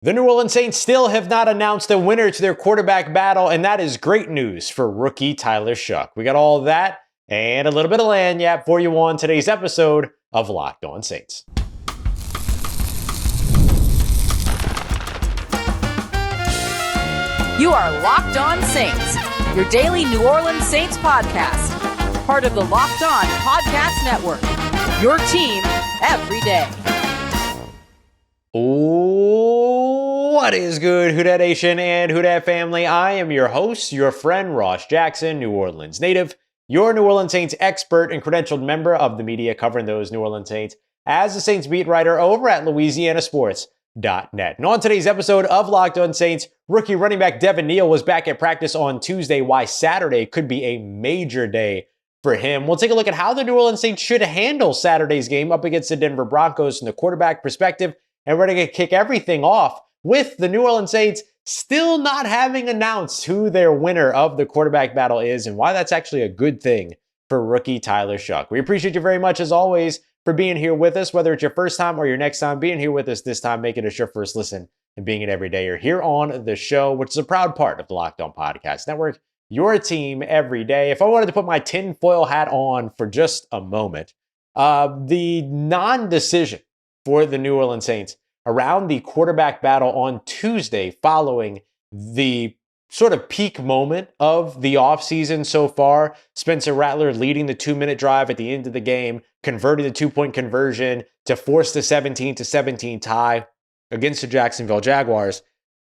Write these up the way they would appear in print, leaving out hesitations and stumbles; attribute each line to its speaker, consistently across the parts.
Speaker 1: The New Orleans Saints still have not announced a winner to their quarterback battle, and that is great news for rookie Tyler Shough. We got all of that and a little bit of lagniappe for you on today's episode of Locked On Saints.
Speaker 2: You are Locked On Saints, your daily New Orleans Saints podcast. Part of the Locked On Podcast Network, your team every day.
Speaker 1: What is good, Who Dat Nation and Who Dat family? I am your host, your friend Ross Jackson, New Orleans native, your New Orleans Saints expert and credentialed member of the media covering those New Orleans Saints as the Saints beat writer over at LouisianaSports.net. And on today's episode of Locked On Saints, rookie running back Devin Neal was back at practice on Tuesday. Why Saturday could be a major day for him. We'll take a look at how the New Orleans Saints should handle Saturday's game up against the Denver Broncos from the quarterback perspective. And we're going to kick everything off with the New Orleans Saints still not having announced who their winner of the quarterback battle is and why that's actually a good thing for rookie Tyler Shough. We appreciate you very much, as always, for being here with us, whether it's your first time or your next time being here with us this time, making it your first listen and being it every day. You're here on the show, which is a proud part of the Locked On Podcast Network, your team every day. If I wanted to put my tinfoil hat on for just a moment, the non-decision for the New Orleans Saints around the quarterback battle on Tuesday following the sort of peak moment of the offseason so far. Spencer Rattler leading the 2-minute drive at the end of the game, converting the 2-point conversion to force the 17-17 tie against the Jacksonville Jaguars.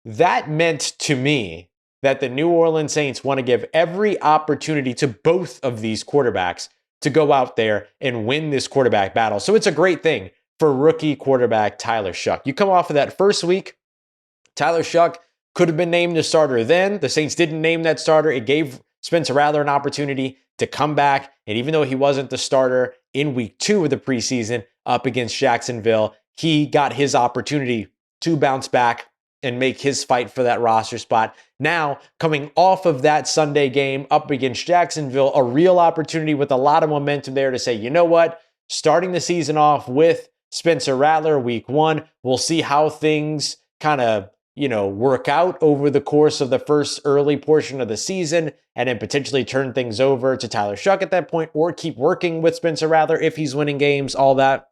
Speaker 1: That meant to me that the New Orleans Saints want to give every opportunity to both of these quarterbacks to go out there and win this quarterback battle. So it's a great thing for rookie quarterback Tyler Shough. You come off of that first week, Tyler Shough could have been named the starter then. The Saints didn't name that starter. It gave Spencer Rattler an opportunity to come back. And even though he wasn't the starter in week 2 of the preseason up against Jacksonville, he got his opportunity to bounce back and make his fight for that roster spot. Now, coming off of that Sunday game up against Jacksonville, a real opportunity with a lot of momentum there to say, you know what? Starting the season off with Spencer Rattler, week 1. We'll see how things kind of, work out over the course of the first early portion of the season, and then potentially turn things over to Tyler Shough at that point, or keep working with Spencer Rattler if he's winning games, all that.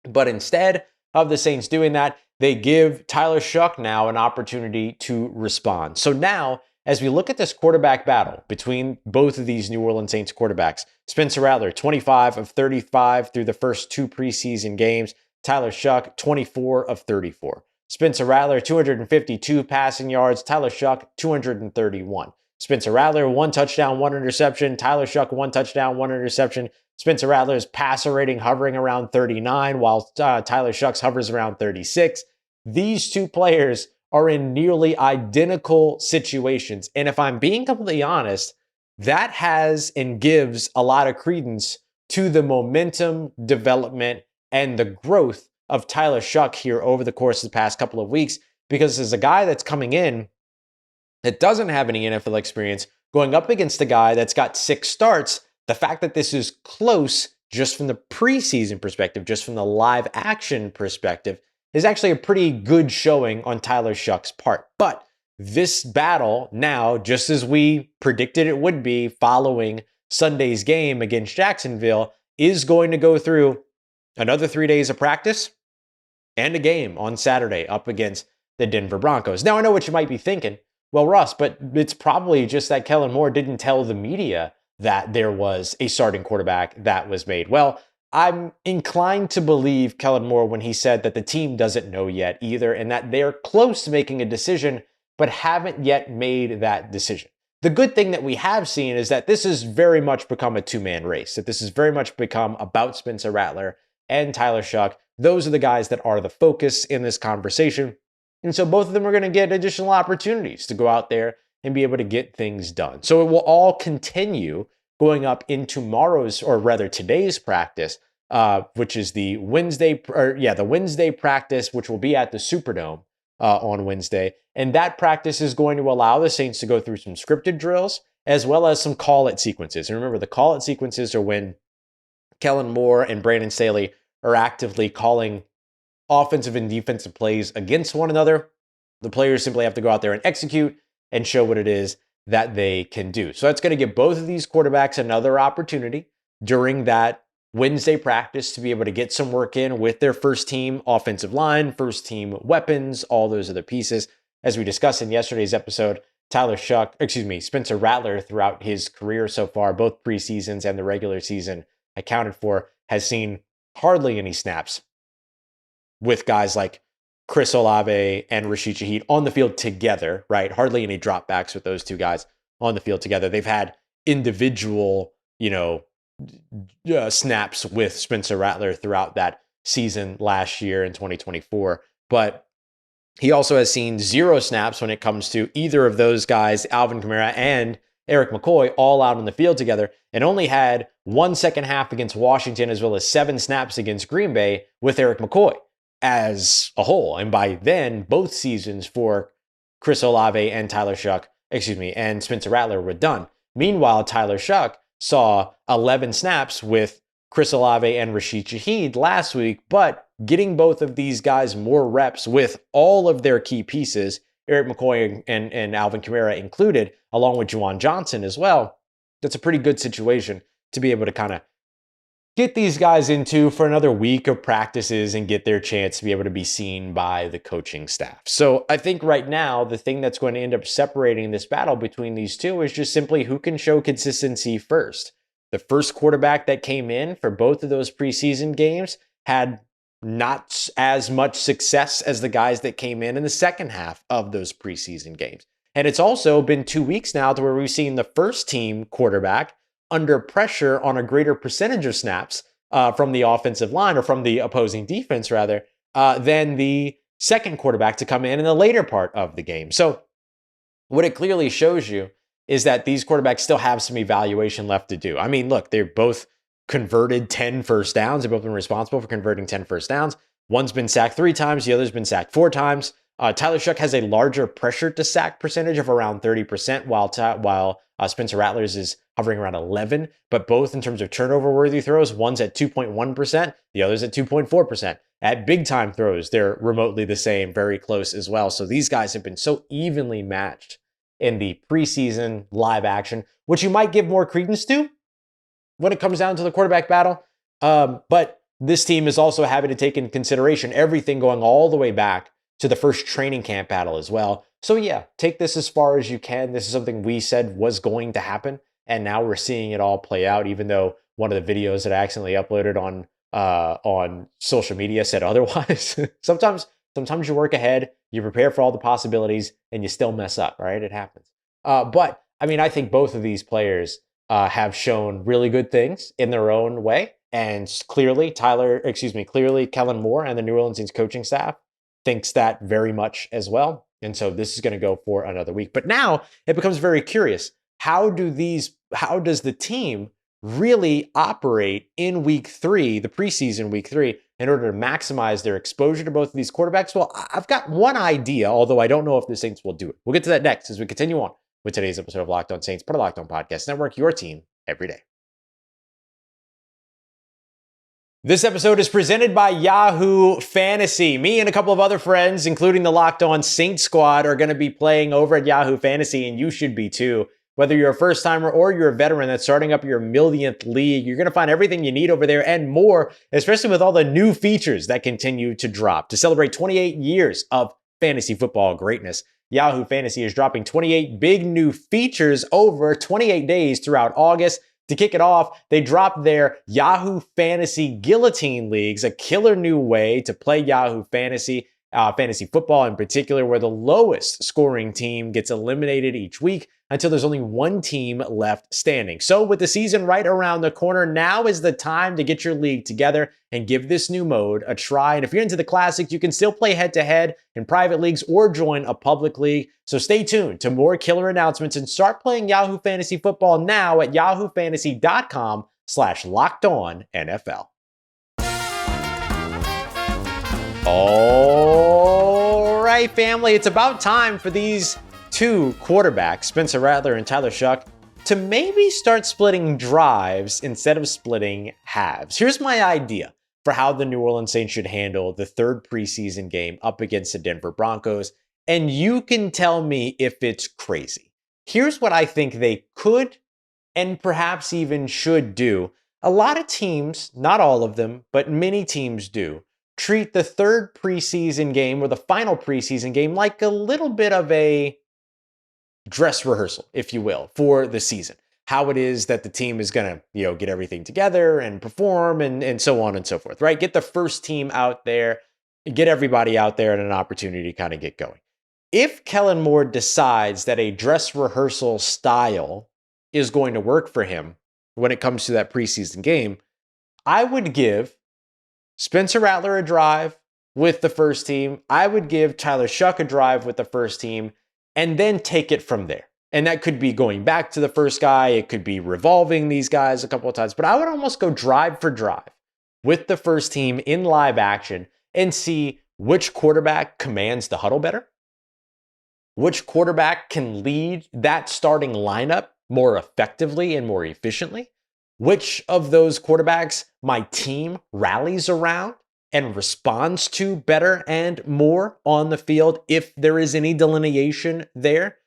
Speaker 1: But instead of the Saints doing that, they give Tyler Shough now an opportunity to respond. So now, as we look at this quarterback battle between both of these New Orleans Saints quarterbacks, Spencer Rattler, 25 of 35 through the first 2 preseason games. Tyler Shough, 24 of 34. Spencer Rattler, 252 passing yards. Tyler Shough, 231. Spencer Rattler, 1 touchdown, 1 interception. Tyler Shough, 1 touchdown, 1 interception. Spencer Rattler's passer rating hovering around 39, while Tyler Shough's hovers around 36. These two players are in nearly identical situations. And if I'm being completely honest, that has and gives a lot of credence to the momentum, development, and the growth of Tyler Shough here over the course of the past couple of weeks, because as a guy that's coming in that doesn't have any NFL experience, going up against a guy that's got 6 starts, the fact that this is close just from the preseason perspective, just from the live action perspective, is actually a pretty good showing on Tyler Shough's part. But this battle now, just as we predicted it would be following Sunday's game against Jacksonville, is going to go through another 3 days of practice and a game on Saturday up against the Denver Broncos. Now, I know what you might be thinking. Well, Russ, but it's probably just that Kellen Moore didn't tell the media that there was a starting quarterback that was made. Well, I'm inclined to believe Kellen Moore when he said that the team doesn't know yet either, and that they're close to making a decision, but haven't yet made that decision. The good thing that we have seen is that this has very much become a 2-man race, that this has very much become about Spencer Rattler and Tyler Shough. Those are the guys that are the focus in this conversation. And so both of them are going to get additional opportunities to go out there and be able to get things done. So it will all continue going up in tomorrow's, or rather today's practice, which is the Wednesday practice, which will be at the Superdome on Wednesday. And that practice is going to allow the Saints to go through some scripted drills as well as some call-it sequences. And remember, the call-it sequences are when Kellen Moore and Brandon Staley are actively calling offensive and defensive plays against one another. The players simply have to go out there and execute and show what it is that they can do. So that's going to give both of these quarterbacks another opportunity during that Wednesday practice to be able to get some work in with their first team offensive line, first team weapons, all those other pieces. As we discussed in yesterday's episode, Spencer Rattler throughout his career so far, both preseasons and the regular season accounted for, has seen hardly any snaps with guys like Chris Olave and Rashid Shaheed on the field together, right? Hardly any dropbacks with those two guys on the field together. They've had individual, snaps with Spencer Rattler throughout that season last year in 2024. But he also has seen 0 snaps when it comes to either of those guys, Alvin Kamara and Eric McCoy, all out on the field together, and only had 1 second half against Washington as well as 7 snaps against Green Bay with Eric McCoy as a whole. And by then, both seasons for Chris Olave and and Spencer Rattler were done. Meanwhile, Tyler Shough saw 11 snaps with Chris Olave and Rashid Shaheed last week, but getting both of these guys more reps with all of their key pieces, Eric McCoy and Alvin Kamara included, along with Juwan Johnson as well, that's a pretty good situation to be able to kind of get these guys into for another week of practices and get their chance to be able to be seen by the coaching staff. So I think right now, the thing that's going to end up separating this battle between these two is just simply who can show consistency first. The first quarterback that came in for both of those preseason games had not as much success as the guys that came in the second half of those preseason games. And it's also been 2 weeks now to where we've seen the first team quarterback under pressure on a greater percentage of snaps from the offensive line, or from the opposing defense rather, than the second quarterback to come in the later part of the game. So what it clearly shows you is that these quarterbacks still have some evaluation left to do. I mean, look, they're both converted 10 first downs. They've both been responsible for converting 10 first downs. One's been sacked 3 times. The other's been sacked 4 times. Tyler Shough has a larger pressure to sack percentage of around 30%, while Spencer Rattler's is hovering around 11. But both in terms of turnover-worthy throws, one's at 2.1%, the other's at 2.4%. At big-time throws, they're remotely the same, very close as well. So these guys have been so evenly matched in the preseason live action, which you might give more credence to when it comes down to the quarterback battle. But this team is also having to take into consideration everything going all the way back to the first training camp battle as well. So yeah, take this as far as you can. This is something we said was going to happen, and now we're seeing it all play out, even though one of the videos that I accidentally uploaded on social media said otherwise. Sometimes you work ahead, you prepare for all the possibilities, and you still mess up, right? It happens. But I mean, I think both of these players have shown really good things in their own way. And clearly, Kellen Moore and the New Orleans Saints coaching staff thinks that very much as well. And so this is going to go for another week. But now it becomes very curious. How does the team really operate in week 3, the preseason week 3, in order to maximize their exposure to both of these quarterbacks? Well, I've got one idea, although I don't know if the Saints will do it. We'll get to that next as we continue on with today's episode of Locked On Saints, part of Locked On Podcast Network, your team every day. This episode is presented by Yahoo Fantasy. Me and a couple of other friends, including the Locked On Saints squad, are going to be playing over at Yahoo Fantasy, and you should be too. Whether you're a first-timer or you're a veteran that's starting up your millionth league, you're going to find everything you need over there and more, especially with all the new features that continue to drop. To celebrate 28 years of fantasy football greatness, Yahoo Fantasy is dropping 28 big new features over 28 days throughout August. To kick it off, they dropped their Yahoo Fantasy Guillotine Leagues, a killer new way to play Yahoo Fantasy football in particular, where the lowest scoring team gets eliminated each week until there's only one team left standing. So with the season right around the corner, now is the time to get your league together and give this new mode a try. And if you're into the classics, you can still play head-to-head in private leagues or join a public league. So stay tuned to more killer announcements and start playing Yahoo Fantasy Football now at yahoofantasy.com/LockedOnNFL. All right, family, it's about time for these two quarterbacks, Spencer Rattler and Tyler Shough, to maybe start splitting drives instead of splitting halves. Here's my idea. for how the New Orleans Saints should handle the third preseason game up against the Denver Broncos. And you can tell me if it's crazy. Here's what I think they could and perhaps even should do. A lot of teams, not all of them, but many teams do, treat the third preseason game or the final preseason game like a little bit of a dress rehearsal, if you will, for the season. How it is that the team is going to, get everything together and perform and so on and so forth, right? Get the first team out there, get everybody out there and an opportunity to kind of get going. If Kellen Moore decides that a dress rehearsal style is going to work for him when it comes to that preseason game, I would give Spencer Rattler a drive with the first team. I would give Tyler Shough a drive with the first team and then take it from there. And that could be going back to the first guy. It could be revolving these guys a couple of times. But I would almost go drive for drive with the first team in live action and see which quarterback commands the huddle better, which quarterback can lead that starting lineup more effectively and more efficiently, which of those quarterbacks my team rallies around and responds to better and more on the field if there is any delineation there.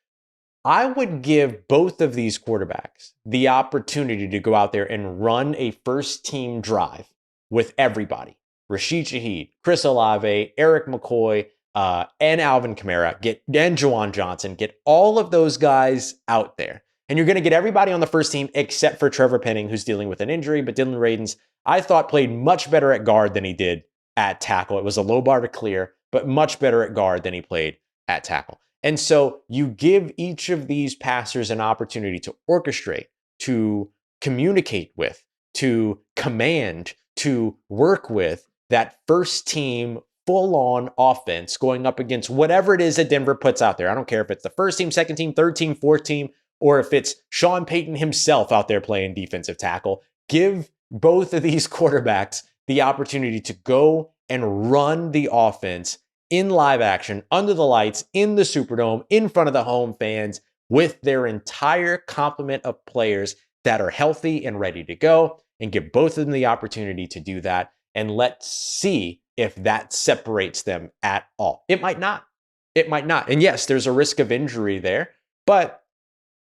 Speaker 1: I would give both of these quarterbacks the opportunity to go out there and run a first team drive with everybody. Rashid Shaheed, Chris Olave, Eric McCoy, and Alvin Kamara, and Juwan Johnson, get all of those guys out there. And you're going to get everybody on the first team except for Trevor Penning, who's dealing with an injury. But Dylan Radins, I thought, played much better at guard than he did at tackle. It was a low bar to clear, but much better at guard than he played at tackle. And so you give each of these passers an opportunity to orchestrate, to communicate with, to command, to work with that first team full-on offense going up against whatever it is that Denver puts out there. I don't care if it's the first team, second team, third team, fourth team, or if it's Sean Payton himself out there playing defensive tackle. Give both of these quarterbacks the opportunity to go and run the offense in live action, under the lights, in the Superdome, in front of the home fans, with their entire complement of players that are healthy and ready to go, and give both of them the opportunity to do that. And let's see if that separates them at all. It might not. It might not. And yes, there's a risk of injury there, but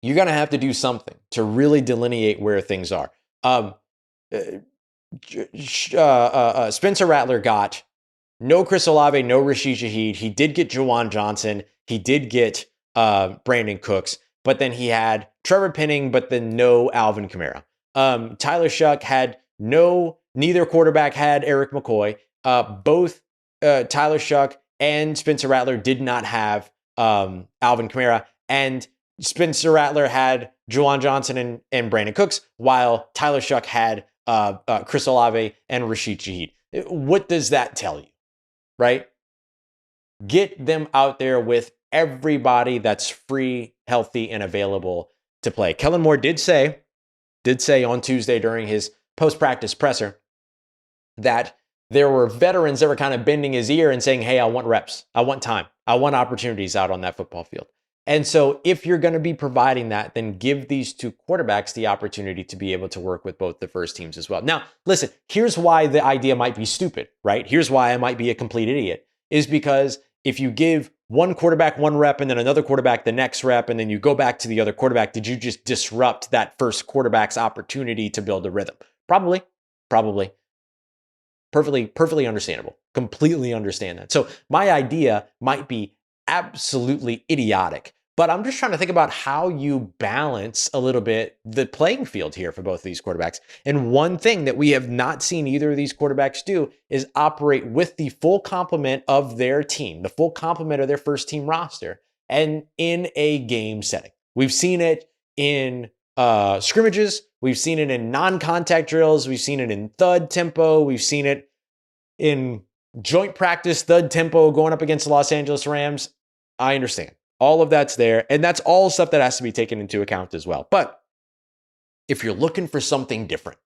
Speaker 1: you're going to have to do something to really delineate where things are. Spencer Rattler got no Chris Olave, no Rashid Shaheed. He did get Juwan Johnson. He did get Brandon Cooks, but then he had Trevor Penning, but then no Alvin Kamara. Tyler Shough had neither quarterback had Eric McCoy. Both Tyler Shough and Spencer Rattler did not have Alvin Kamara, and Spencer Rattler had Juwan Johnson and Brandon Cooks, while Tyler Shough had Chris Olave and Rashid Shaheed. What does that tell you, right? Get them out there with everybody that's free, healthy, and available to play. Kellen Moore did say on Tuesday during his post-practice presser that there were veterans that were kind of bending his ear and saying, hey, I want reps. I want time. I want opportunities out on that football field. And so if you're going to be providing that, then give these two quarterbacks the opportunity to be able to work with both the first teams as well. Now, listen, here's why the idea might be stupid, right? Here's why I might be a complete idiot, is because if you give one quarterback one rep and then another quarterback the next rep, and then you go back to the other quarterback, did you just disrupt that first quarterback's opportunity to build a rhythm? Probably. Perfectly understandable. Completely understand that. So my idea might be absolutely idiotic, but I'm just trying to think about how you balance a little bit the playing field here for both of these quarterbacks. And one thing that we have not seen either of these quarterbacks do is operate with the full complement of their team, the full complement of their first team roster, and in a game setting. We've seen it in scrimmages. We've seen it in non-contact drills. We've seen it in thud tempo. We've seen it in joint practice, thud tempo, going up against the Los Angeles Rams. I understand. All of that's there. And that's all stuff that has to be taken into account as well. But if you're looking for something different,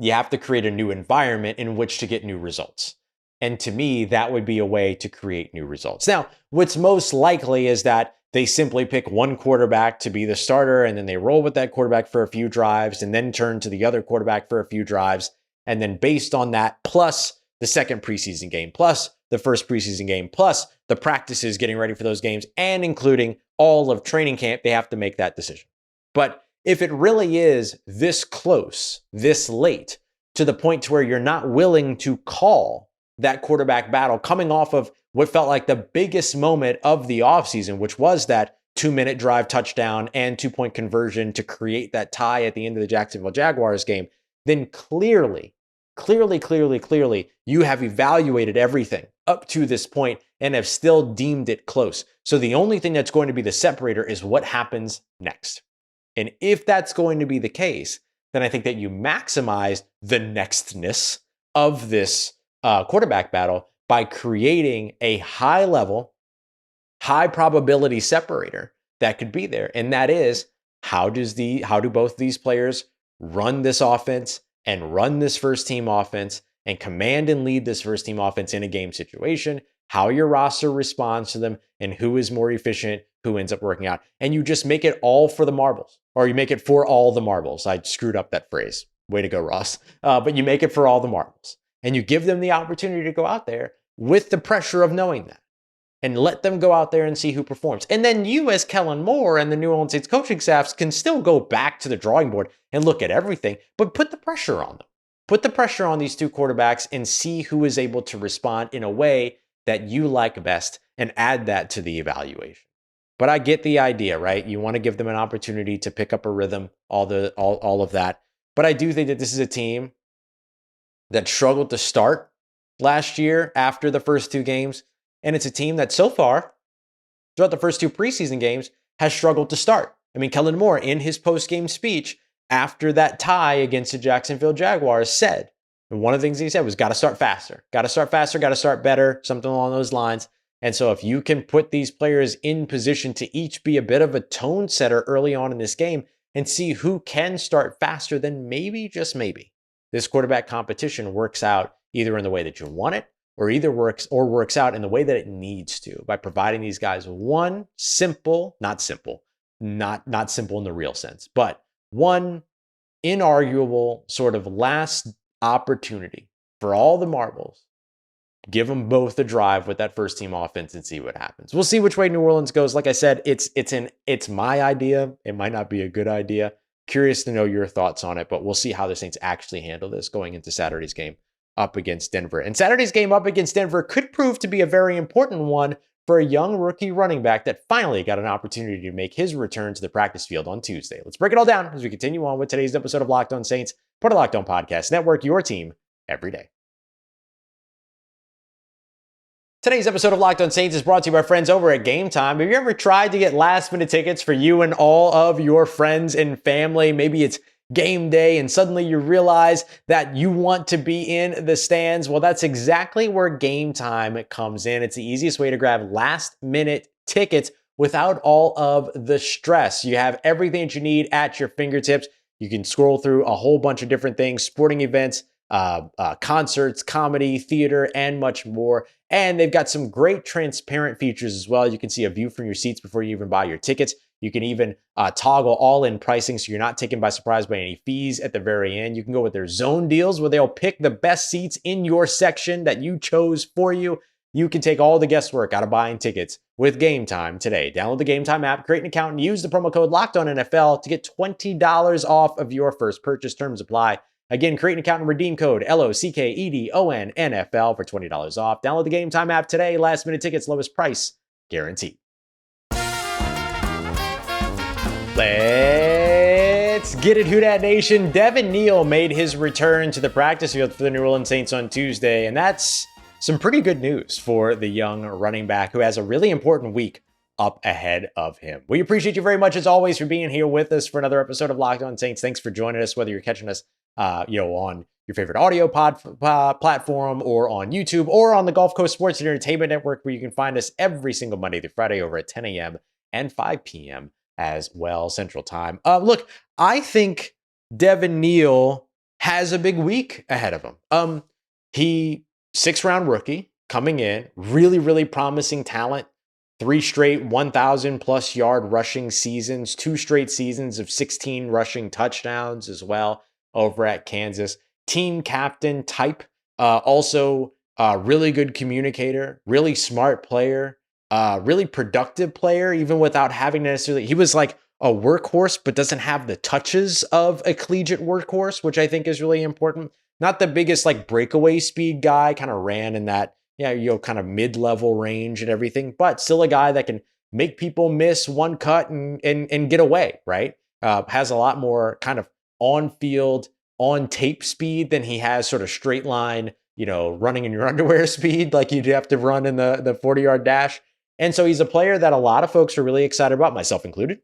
Speaker 1: you have to create a new environment in which to get new results. And to me, that would be a way to create new results. Now, what's most likely is that they simply pick one quarterback to be the starter, and then they roll with that quarterback for a few drives and then turn to the other quarterback for a few drives. And then based on that, plus the second preseason game, plus the first preseason game, plus the practices getting ready for those games, and including all of training camp, they have to make that decision. But if it really is this close, this late, to the point to where you're not willing to call that quarterback battle coming off of what felt like the biggest moment of the offseason, which was that 2-minute drive touchdown and 2-point conversion to create that tie at the end of the Jacksonville Jaguars game, then clearly, you have evaluated everything up to this point and have still deemed it close. So the only thing that's going to be the separator is what happens next. And if that's going to be the case, then I think that you maximize the nextness of this quarterback battle by creating a high level, high probability separator that could be there. And that is, how do both these players run this offense and run this first team offense and command and lead this first team offense in a game situation, how your roster responds to them, and who is more efficient, who ends up working out. And you just make it all for the marbles, or you make it for all the marbles. I screwed up that phrase. Way to go, Ross. But you make it for all the marbles. And you give them the opportunity to go out there with the pressure of knowing that. And let them go out there and see who performs. And then you, as Kellen Moore and the New Orleans Saints coaching staffs, can still go back to the drawing board and look at everything, but put the pressure on them. Put the pressure on these two quarterbacks and see who is able to respond in a way that you like best and add that to the evaluation. But I get the idea, right? You want to give them an opportunity to pick up a rhythm, all of that. But I do think that this is a team that struggled to start last year after the first two games. And it's a team that so far, throughout the first two preseason games, has struggled to start. I mean, Kellen Moore, in his post-game speech after that tie against the Jacksonville Jaguars, said, and one of the things he said was, got to start faster, got to start better, something along those lines. And so if you can put these players in position to each be a bit of a tone setter early on in this game and see who can start faster, then maybe, just maybe, this quarterback competition works out either in the way that you want it, or either works out in the way that it needs to, by providing these guys one simple, not simple in the real sense, but one inarguable sort of last opportunity for all the marbles. Give them both a drive with that first team offense and see what happens. We'll see which way New Orleans goes. Like I said, it's my idea. It might not be a good idea. Curious to know your thoughts on it, but we'll see how the Saints actually handle this going into Saturday's game up against Denver. And Saturday's game up against Denver could prove to be a very important one for a young rookie running back that finally got an opportunity to make his return to the practice field on Tuesday. Let's break it all down as we continue on with today's episode of Locked On Saints, part of Locked On Podcast Network, your team every day. Today's episode of Locked On Saints is brought to you by friends over at Game Time. Have you ever tried to get last-minute tickets for you and all of your friends and family? Maybe it's game day and suddenly you realize that you want to be in the stands. Well, that's exactly where Game Time comes in. It's the easiest way to grab last-minute tickets without all of the stress. You have everything that you need at your fingertips. You can scroll through a whole bunch of different things, sporting events, concerts, comedy, theater, and much more. And they've got some great transparent features as well. You can see a view from your seats before you even buy your tickets. You can even toggle all-in pricing so you're not taken by surprise by any fees at the very end. You can go with their zone deals where they'll pick the best seats in your section that you chose for you. You can take all the guesswork out of buying tickets with Game Time today. Download the Game Time app, create an account, and use the promo code LOCKEDONNFL to get $20 off of your first purchase. Terms apply. Again, create an account and redeem code LOCKEDONNFL for $20 off. Download the Game Time app today. Last minute tickets, lowest price guaranteed. Let's get it, Who Dat Nation. Devin Neal made his return to the practice field for the New Orleans Saints on Tuesday, and that's some pretty good news for the young running back who has a really important week up ahead of him. We appreciate you very much, as always, for being here with us for another episode of Locked On Saints. Thanks for joining us, whether you're catching us on your favorite audio platform, or on YouTube, or on the Gulf Coast Sports and Entertainment Network, where you can find us every single Monday through Friday over at 10 a.m. and 5 p.m. as well, Central Time. Look, I think Devin Neal has a big week ahead of him. He 6th-round rookie coming in, really, really promising talent. 3 straight 1,000+ yard rushing seasons, 2 straight seasons of 16 rushing touchdowns as well over at Kansas. team captain type. Also, really good communicator, really smart player, really productive player, even without having to necessarily. He was like a workhorse, but doesn't have the touches of a collegiate workhorse, which I think is really important. Not the biggest like breakaway speed guy, kind of ran in that, kind of mid-level range and everything, but still a guy that can make people miss one cut and get away, right? Has a lot more kind of on-field, on-tape speed than he has sort of straight line, running in your underwear speed like you'd have to run in the 40-yard dash. And so he's a player that a lot of folks are really excited about, myself included,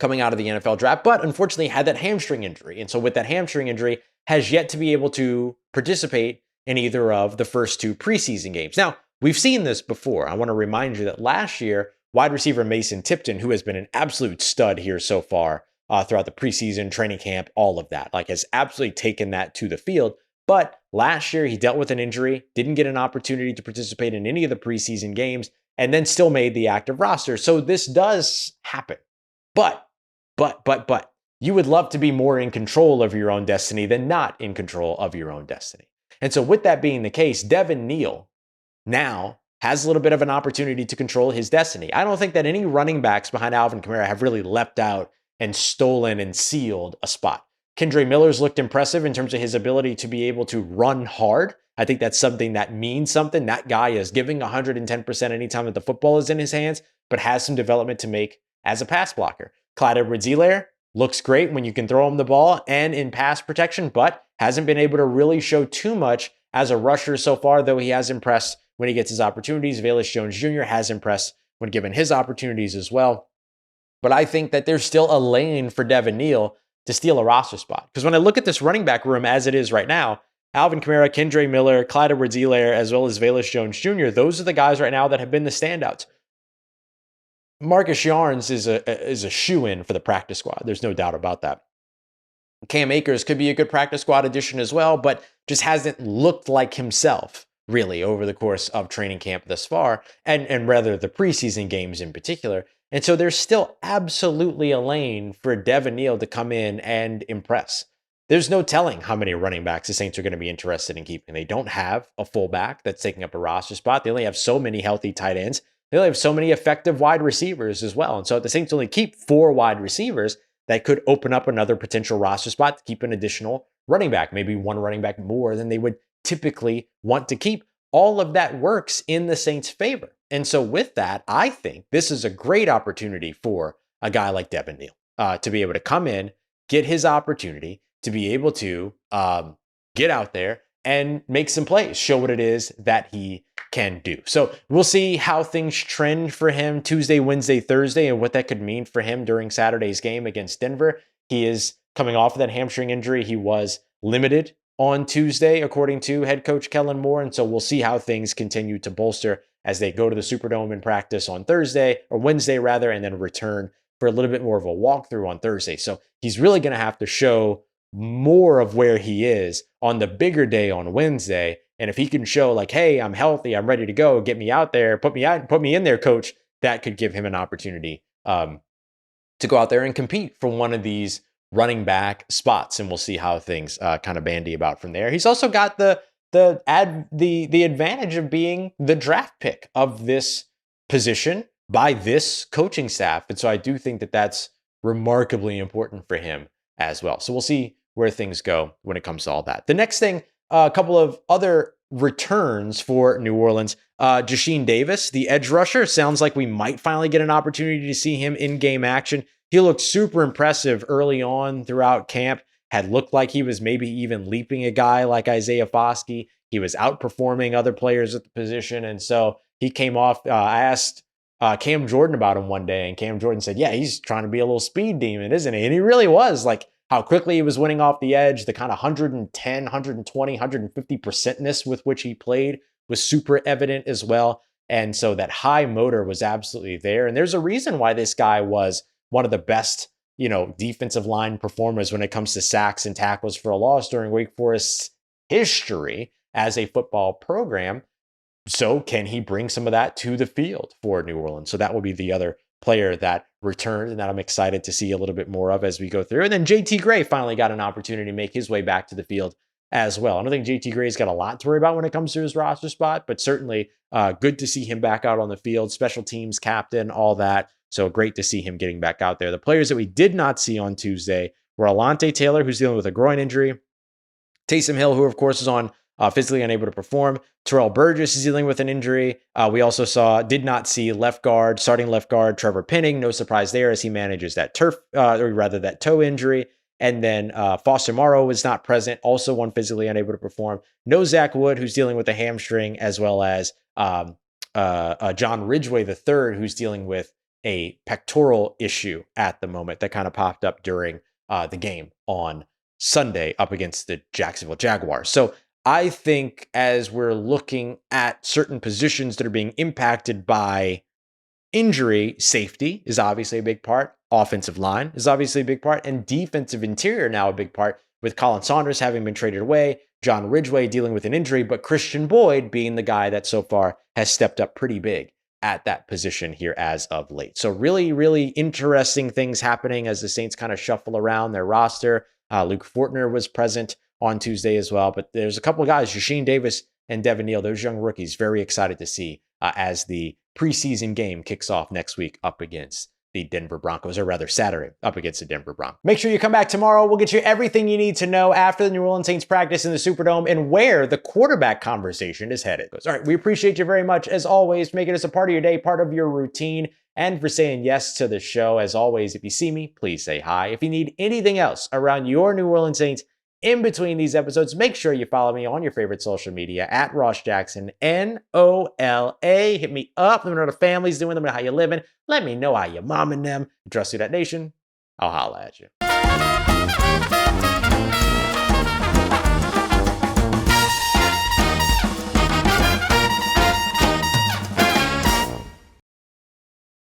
Speaker 1: coming out of the NFL draft, but unfortunately had that hamstring injury. And so with that hamstring injury, has yet to be able to participate in either of the first 2 preseason games. Now, we've seen this before. I want to remind you that last year, wide receiver Mason Tipton, who has been an absolute stud here so far throughout the preseason, training camp, all of that, has absolutely taken that to the field. But last year, he dealt with an injury, didn't get an opportunity to participate in any of the preseason games, and then still made the active roster. So this does happen. But, you would love to be more in control of your own destiny than not in control of your own destiny. And so with that being the case, Devin Neal now has a little bit of an opportunity to control his destiny. I don't think that any running backs behind Alvin Kamara have really leapt out and stolen and sealed a spot. Kendre Miller's looked impressive in terms of his ability to be able to run hard. I think that's something that means something. That guy is giving 110% anytime that the football is in his hands, but has some development to make as a pass blocker. Clyde Edwards-Helaire looks great when you can throw him the ball and in pass protection, but hasn't been able to really show too much as a rusher so far, though he has impressed when he gets his opportunities. Velus Jones Jr. has impressed when given his opportunities as well. But I think that there's still a lane for Devin Neal to steal a roster spot. Because when I look at this running back room as it is right now, Alvin Kamara, Kendre Miller, Clyde Edwards-Helaire, as well as Velus Jones Jr., those are the guys right now that have been the standouts. Marcus Yarns is a shoe-in for the practice squad. There's no doubt about that. Cam Akers could be a good practice squad addition as well, but just hasn't looked like himself really over the course of training camp thus far, and rather the preseason games in particular. And so there's still absolutely a lane for Devin Neal to come in and impress. There's no telling how many running backs the Saints are going to be interested in keeping. They don't have a fullback that's taking up a roster spot. They only have so many healthy tight ends. They only have so many effective wide receivers as well. And so if the Saints only keep 4 wide receivers, that could open up another potential roster spot to keep an additional running back, maybe one running back more than they would typically want to keep. All of that works in the Saints' favor. And so with that, I think this is a great opportunity for a guy like Devin Neal to be able to come in, get his opportunity, to be able to get out there and make some plays, show what it is that he can do. So we'll see how things trend for him Tuesday, Wednesday, Thursday, and what that could mean for him during Saturday's game against Denver. He is coming off of that hamstring injury. He was limited on Tuesday, according to head coach Kellen Moore. And so we'll see how things continue to bolster as they go to the Superdome and practice on Thursday, or Wednesday rather, and then return for a little bit more of a walkthrough on Thursday. So he's really going to have to show more of where he is on the bigger day on Wednesday. And if he can show like, hey, I'm healthy, I'm ready to go, get me out there, put me in there, coach, that could give him an opportunity to go out there and compete for one of these running back spots. And we'll see how things kind of bandy about from there. He's also got the advantage of being the draft pick of this position by this coaching staff. And so I do think that that's remarkably important for him as well. So we'll see where things go when it comes to all that. The next thing, a couple of other returns for New Orleans. Jasheem Davis, the edge rusher, sounds like we might finally get an opportunity to see him in game action. He looked super impressive early on throughout camp, had looked like he was maybe even leaping a guy like Isaiah Foskey. He was outperforming other players at the position. And so he came off. I asked Cam Jordan about him one day, and Cam Jordan said, yeah, he's trying to be a little speed demon, isn't he? And he really was. Like, how quickly he was winning off the edge, the kind of 110, 120, 150%ness with which he played was super evident as well. And so that high motor was absolutely there. And there's a reason why this guy was one of the best, defensive line performers when it comes to sacks and tackles for a loss during Wake Forest's history as a football program. So can he bring some of that to the field for New Orleans? So that will be the other player that returned and that I'm excited to see a little bit more of as we go through. And then JT Gray finally got an opportunity to make his way back to the field as well. I don't think JT Gray's got a lot to worry about when it comes to his roster spot, but certainly good to see him back out on the field, special teams captain, all that. So great to see him getting back out there. The players that we did not see on Tuesday were Alontae Taylor, who's dealing with a groin injury, Taysom Hill, who of course is on physically unable to perform. Terrell Burgess is dealing with an injury. We also did not see starting left guard, Trevor Penning. No surprise there as he manages that that toe injury. And then Foster Morrow was not present, also one physically unable to perform. No Zach Wood, who's dealing with a hamstring, as well as John Ridgeway III, who's dealing with a pectoral issue at the moment that kind of popped up during the game on Sunday up against the Jacksonville Jaguars. So I think as we're looking at certain positions that are being impacted by injury, safety is obviously a big part. Offensive line is obviously a big part, and defensive interior now a big part, with Colin Saunders having been traded away, John Ridgeway dealing with an injury, but Christian Boyd being the guy that so far has stepped up pretty big at that position here as of late. So really, really interesting things happening as the Saints kind of shuffle around their roster. Luke Fortner was present on Tuesday as well, but there's a couple of guys, Jasheen Davis and Devin Neal, those young rookies, very excited to see as the preseason game kicks off next week up against the Denver Broncos, or rather Saturday up against the Denver Broncos. Make sure you come back tomorrow. We'll get you everything you need to know after the New Orleans Saints practice in the Superdome and where the quarterback conversation is headed. All right, we appreciate you very much, as always, making us a part of your day, part of your routine, and for saying yes to the show. As always, if you see me, please say hi. If you need anything else around your New Orleans Saints in between these episodes, make sure you follow me on your favorite social media at Ross Jackson, NOLA. Hit me up. Let me know how the family's doing. Let me know how you're living. Let me know how you're momming them. Trust you, that nation. I'll holla at you.